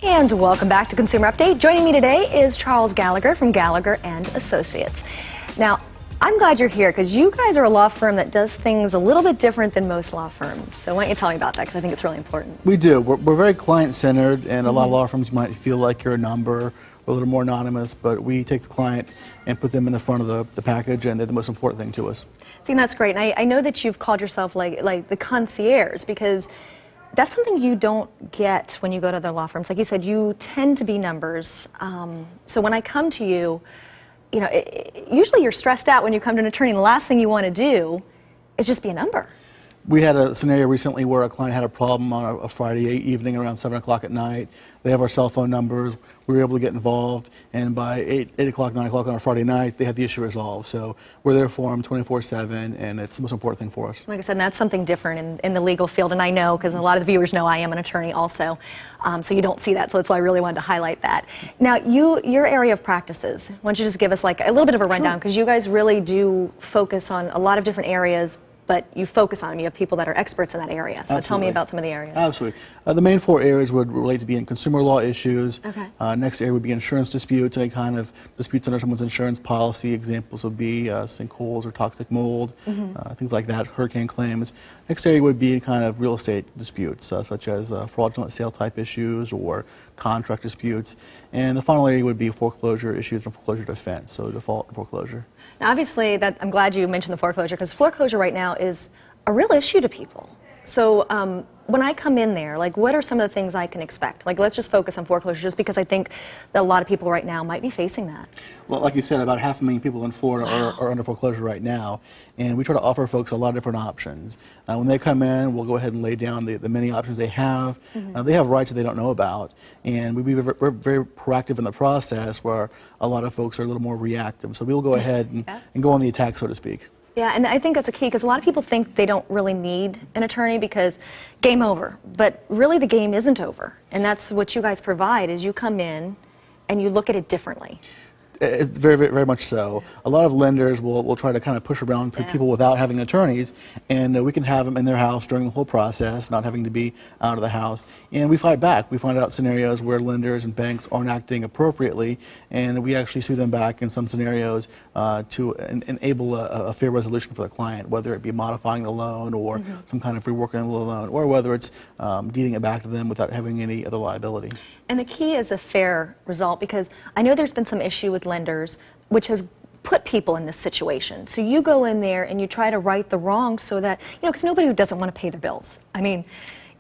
And welcome back to Consumer Update. Joining me today is Charles Gallagher from Gallagher and Associates. Now, I'm glad you're here because you guys are a law firm that does things a little bit different than most law firms. So why don't you tell me about that, because I think it's really important. We do. We're very client-centered, and a lot of law firms might feel like you're a number or a little more anonymous, but we take the client and put them in the front of the package, and they're the most important thing to us. See, and that's great. And I know that you've called yourself like the concierge, because that's something you don't get when you go to other law firms. Like you said, you tend to be numbers. So when I come to you, usually you're stressed out when you come to an attorney, and the last thing you want to do is just be a number. We had a scenario recently where a client had a problem on a Friday evening around 7 o'clock at night. They have our cell phone numbers. We were able to get involved, and by 8 o'clock, 9 o'clock on a Friday night, they had the issue resolved. So we're there for them 24/7, and it's the most important thing for us. Like I said, that's something different in the legal field, and I know because a lot of the viewers know I am an attorney also, so you don't see that, so that's why I really wanted to highlight that. Now, your area of practices, why don't you just give us like a little bit of a rundown, because you guys really do focus on a lot of different areas, but you focus on them. You have people that are experts in that area. So Absolutely. Tell me about some of the areas. Absolutely. The main 4 areas would relate to being consumer law issues. Okay. Next area would be insurance disputes, any kind of disputes under someone's insurance policy. Examples would be sinkholes or toxic mold, things like that, hurricane claims. Next area would be kind of real estate disputes, such as fraudulent sale type issues or contract disputes. And the final area would be foreclosure issues and foreclosure defense, so default and foreclosure. Now, obviously, I'm glad you mentioned the foreclosure, because foreclosure right now is a real issue to people. So when I come in there, like, what are some of the things I can expect? Like, let's just focus on foreclosure, just because I think that a lot of people right now might be facing that. Well, like you said, about 500,000 people in Florida are under foreclosure right now, and we try to offer folks a lot of different options. When they come in, we'll go ahead and lay down the many options they have. They have rights that they don't know about, and we're very proactive in the process, where a lot of folks are a little more reactive. So we'll go ahead and go on the attack, so to speak. Yeah, and I think that's a key, because a lot of people think they don't really need an attorney because game over. But really the game isn't over. And that's what you guys provide, is you come in and you look at it differently. It's very much so. A lot of lenders will try to kind of push around people without having attorneys, and we can have them in their house during the whole process, not having to be out of the house. And we fight back. We find out scenarios where lenders and banks aren't acting appropriately, and we actually sue them back in some scenarios to enable a fair resolution for the client, whether it be modifying the loan or some kind of reworking the loan, or whether it's deeding it back to them without having any other liability. And the key is a fair result, because I know there's been some issue with lenders, which has put people in this situation. So you go in there and you try to right the wrong, so that, because nobody who doesn't want to pay their bills. I mean,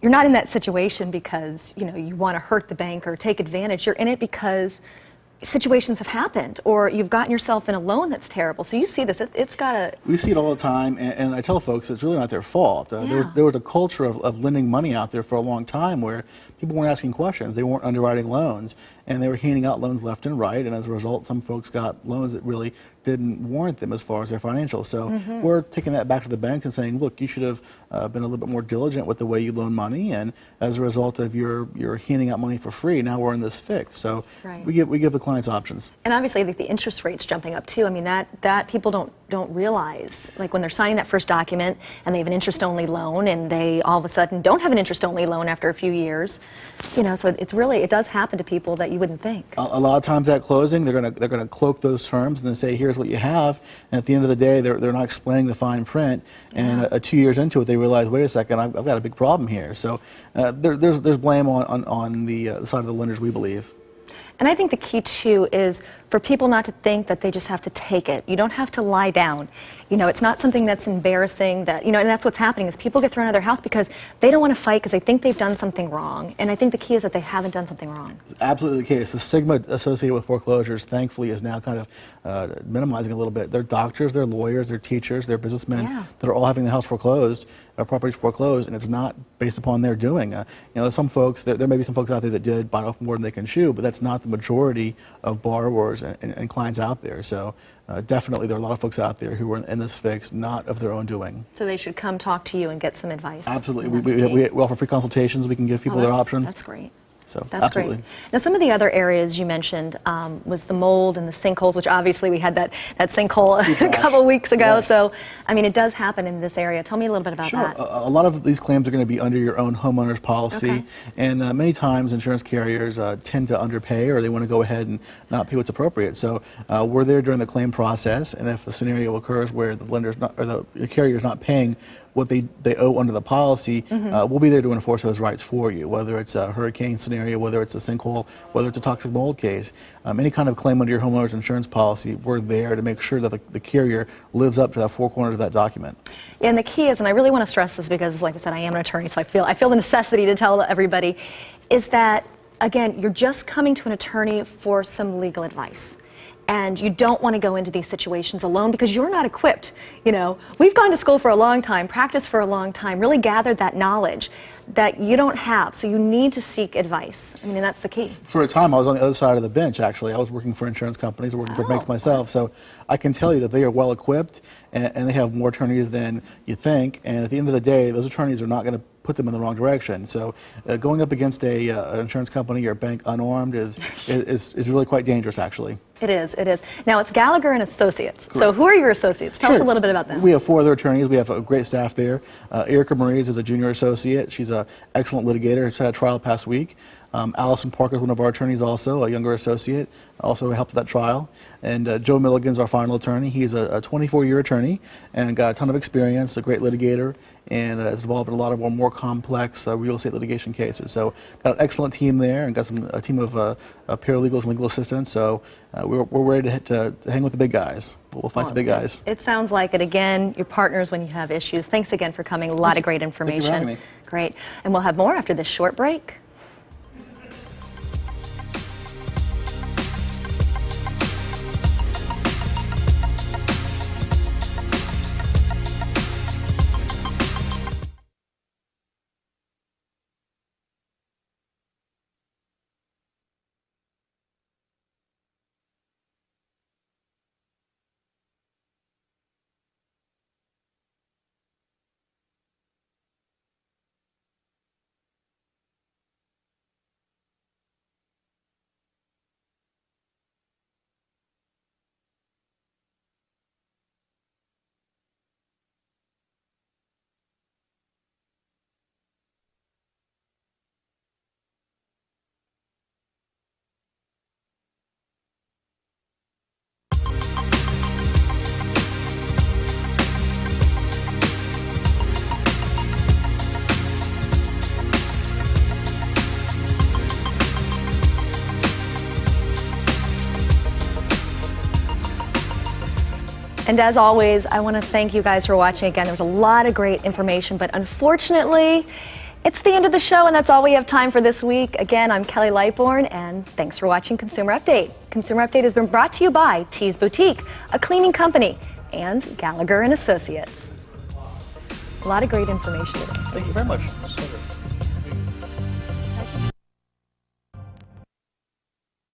you're not in that situation because, you want to hurt the bank or take advantage. You're in it because situations have happened, or you've gotten yourself in a loan that's terrible. So you see this, it's got to... We see it all the time, and I tell folks it's really not their fault. There was a culture of lending money out there for a long time where people weren't asking questions, they weren't underwriting loans, and they were handing out loans left and right, and as a result, some folks got loans that really didn't warrant them as far as their financials. So we're taking that back to the banks and saying, look, you should have been a little bit more diligent with the way you loan money, and as a result of your handing out money for free, now we're in this fix. So we give the clients options. And obviously the interest rate's jumping up too. I mean, that people don't realize. Like when they're signing that first document and they have an interest-only loan, and they all of a sudden don't have an interest-only loan after a few years, so it does happen to people that you wouldn't think. A lot of times at closing, they're gonna cloak those terms and then say, here's what you have, and at the end of the day, they're not explaining the fine print, and 2 years into it, they realize, wait a second, I've got a big problem here. So there's blame on the side of the lenders, we believe. And I think the key, too, is for people not to think that they just have to take it. You don't have to lie down. It's not something that's embarrassing, and that's what's happening, is people get thrown out of their house because they don't want to fight because they think they've done something wrong. And I think the key is that they haven't done something wrong. It's absolutely the case. The stigma associated with foreclosures, thankfully, is now kind of minimizing a little bit. They're doctors, they're lawyers, they're teachers, they're businessmen that are all having the house foreclosed, properties foreclosed, and it's not based upon their doing. Some folks, there may be some folks out there that did bite off more than they can chew, but that's not the majority of borrowers and clients out there. So definitely there are a lot of folks out there who are in this fix not of their own doing. So they should come talk to you and get some advice. Absolutely. We offer free consultations. We can give people their options. That's great. So That's absolutely. great. Now, some of the other areas you mentioned was the mold and the sinkholes, which obviously we had that sinkhole a couple of weeks ago. Yes. So, I mean, it does happen in this area. Tell me a little bit about Sure. that. A lot of these claims are going to be under your own homeowner's policy, Okay. and many times insurance carriers tend to underpay, or they want to go ahead and not pay what's appropriate. So we're there during the claim process, and if the scenario occurs where the lender's not, or the carrier's not paying what they owe under the policy, we'll be there to enforce those rights for you, whether it's a hurricane scenario, whether it's a sinkhole, whether it's a toxic mold case. Any kind of claim under your homeowner's insurance policy, we're there to make sure that the carrier lives up to that four corners of that document. Yeah, and the key is, and I really want to stress this because, like I said, I am an attorney, so I feel the necessity to tell everybody, is that, again, you're just coming to an attorney for some legal advice. And you don't want to go into these situations alone because you're not equipped. You know, we've gone to school for a long time, practiced for a long time, really gathered that knowledge that you don't have. So you need to seek advice. I mean, that's the key. For a time, I was on the other side of the bench, actually. I was working for insurance companies, working for banks myself. So I can tell you that they are well equipped, and they have more attorneys than you think. And at the end of the day, those attorneys are not going to put them in the wrong direction. So going up against an insurance company or a bank unarmed is really quite dangerous, actually. It is, it is. Now, it's Gallagher and Associates. Correct. So who are your associates? Tell us a little bit about them. We have 4 other attorneys. We have a great staff there. Erica Maries is a junior associate. She's an excellent litigator. She's had a trial past week. Allison Parker is one of our attorneys also, a younger associate, also helped with that trial. And Joe Milligan's our final attorney. He's a 24-year attorney and got a ton of experience, a great litigator, and is involved in a lot of our more complex real estate litigation cases. So got an excellent team there and got a team of paralegals and legal assistants. So we're ready to hang with the big guys. We'll fight the big guys. It sounds like it. Again, your partners when you have issues. Thanks again for coming. A lot of great information. Thank you for having me. Great. And we'll have more after this short break. And as always, I want to thank you guys for watching. Again, there was a lot of great information, but unfortunately, it's the end of the show, and that's all we have time for this week. Again, I'm Kellie Lightbourn, and thanks for watching Consumer Update. Consumer Update has been brought to you by Tees Boutique, a cleaning company, and Gallagher and Associates. A lot of great information today. Thank you very much.